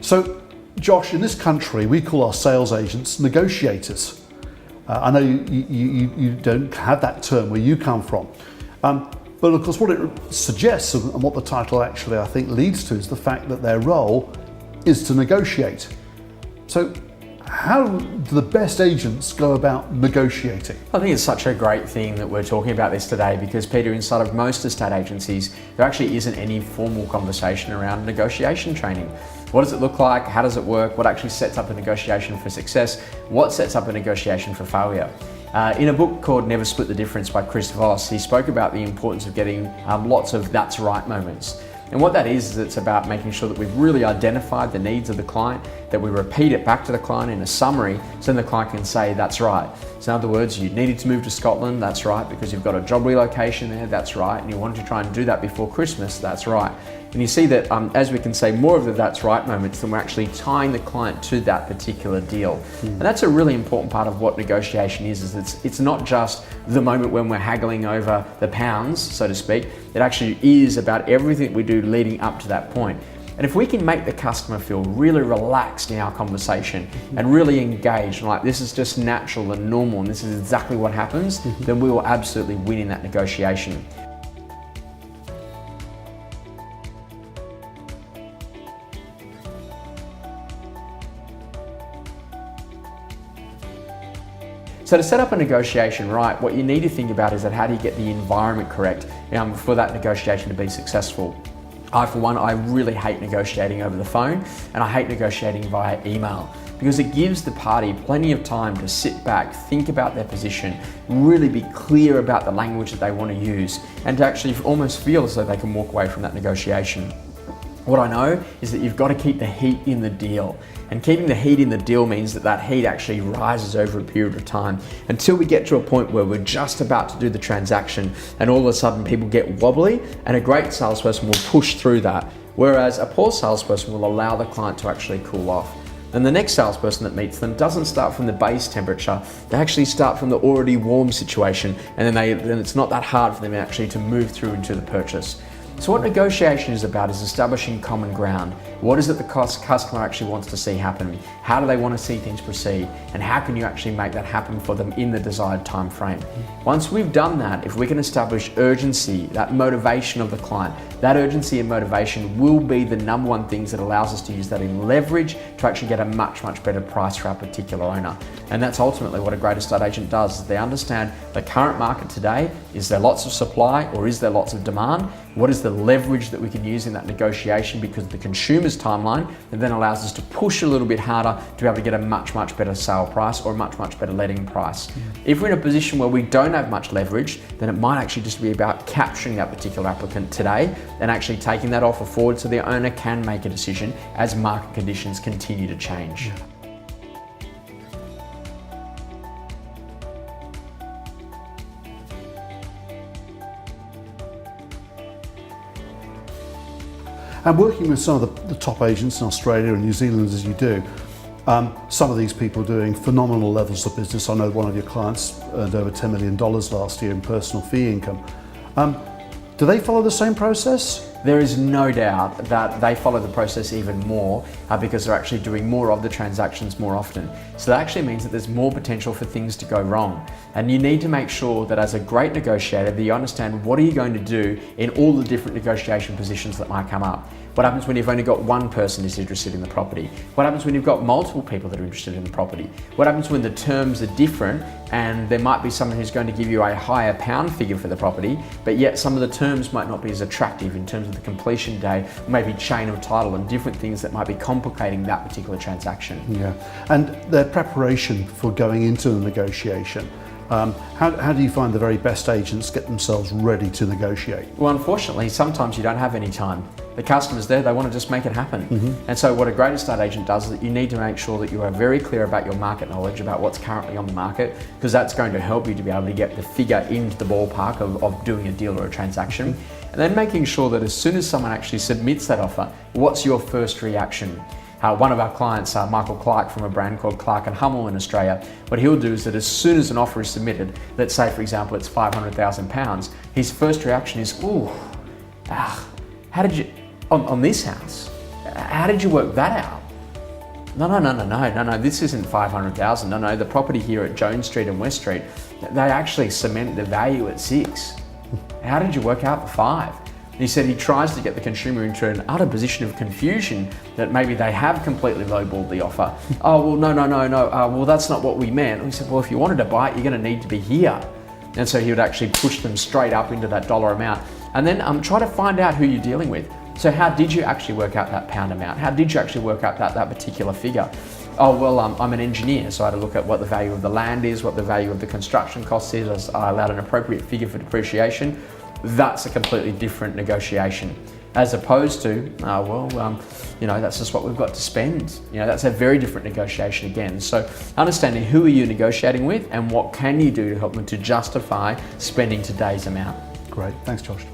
So, Josh, in this country, we call our sales agents negotiators. I know you don't have that term where you come from. But of course, what it suggests and what the title actually, I think, leads to is the fact that their role is to negotiate. So, how do the best agents go about negotiating? I think it's such a great thing that we're talking about this today because, Peter, inside of most estate agencies, there actually isn't any formal conversation around negotiation training. What does it look like? How does it work? What actually sets up a negotiation for success? What sets up a negotiation for failure? In a book called Never Split the Difference by Chris Voss, he spoke about the importance of getting lots of that's right moments. And what that is it's about making sure that we've really identified the needs of the client, that we repeat it back to the client in a summary so then the client can say, that's right. So in other words, you needed to move to Scotland, that's right, because you've got a job relocation there, that's right, and you wanted to try and do that before Christmas, that's right. And you see that as we can say more of the that's right moments, then we're actually tying the client to that particular deal. And that's a really important part of what negotiation is it's not just the moment when we're haggling over the pounds, so to speak. It actually is about everything we do leading up to that point. And if we can make the customer feel really relaxed in our conversation and really engaged, like this is just natural and normal and this is exactly what happens, then we will absolutely win in that negotiation. So to set up a negotiation right, what you need to think about is that how do you get the environment correct for that negotiation to be successful. For one, I really hate negotiating over the phone and I hate negotiating via email because it gives the party plenty of time to sit back, think about their position, really be clear about the language that they want to use and to actually almost feel as though they can walk away from that negotiation. What I know is that you've got to keep the heat in the deal. And keeping the heat in the deal means that that heat actually rises over a period of time until we get to a point where we're just about to do the transaction and all of a sudden people get wobbly and a great salesperson will push through that. Whereas a poor salesperson will allow the client to actually cool off. And the next salesperson that meets them doesn't start from the base temperature, they actually start from the already warm situation and then it's not that hard for them actually to move through into the purchase. So what negotiation is about is establishing common ground. What is it the customer actually wants to see happen? How do they want to see things proceed? And how can you actually make that happen for them in the desired time frame? Once we've done that, if we can establish urgency, that motivation of the client, that urgency and motivation will be the number one things that allows us to use that in leverage to actually get a much, much better price for our particular owner. And that's ultimately what a great estate agent does, is they understand the current market today. Is there lots of supply or is there lots of demand? What is the leverage that we can use in that negotiation because of the consumer's timeline that then allows us to push a little bit harder to be able to get a much, much better sale price or a much, much better letting price. If we're in a position where we don't have much leverage, then it might actually just be about capturing that particular applicant today and actually taking that offer forward so the owner can make a decision as market conditions continue to change. And working with some of the top agents in Australia and New Zealand as you do, some of these people are doing phenomenal levels of business. I know one of your clients earned over $10 million last year in personal fee income. Do they follow the same process? There is no doubt that they follow the process even more because they're actually doing more of the transactions more often. So that actually means that there's more potential for things to go wrong. And you need to make sure that as a great negotiator that you understand what are you going to do in all the different negotiation positions that might come up. What happens when you've only got one person who's interested in the property? What happens when you've got multiple people that are interested in the property? What happens when the terms are different and there might be someone who's going to give you a higher pound figure for the property, but yet some of the terms might not be as attractive in terms of the completion day, maybe chain of title and different things that might be complicating that particular transaction. Yeah, and their preparation for going into the negotiation. How do you find the very best agents get themselves ready to negotiate? Well, unfortunately, sometimes you don't have any time. The customer's there, they want to just make it happen. And so what a great estate agent does is that you need to make sure that you are very clear about your market knowledge, about what's currently on the market, because that's going to help you to be able to get the figure into the ballpark of doing a deal or a transaction. And then making sure that as soon as someone actually submits that offer, what's your first reaction? One of our clients, Michael Clark from a brand called Clark & Hummel in Australia, what he'll do is that as soon as an offer is submitted, let's say for example it's £500,000, his first reaction is, how did you, on this house, how did you work that out? No, this isn't 500,000. No, the property here at Jones Street and West Street, they actually cement the value at 6. How did you work out the 5? And he said he tries to get the consumer into an utter position of confusion that maybe they have completely lowballed the offer. Oh, well, no. Well, that's not what we meant. And he said, well, if you wanted to buy it, you're going to need to be here. And so he would actually push them straight up into that dollar amount. And then try to find out who you're dealing with. So how did you actually work out that pound amount? How did you actually work out that particular figure? Oh, well, I'm an engineer, so I had to look at what the value of the land is, what the value of the construction costs is. I allowed an appropriate figure for depreciation. That's a completely different negotiation, as opposed to, that's just what we've got to spend. That's a very different negotiation again. So understanding who are you negotiating with and what can you do to help them to justify spending today's amount. Great, thanks Josh.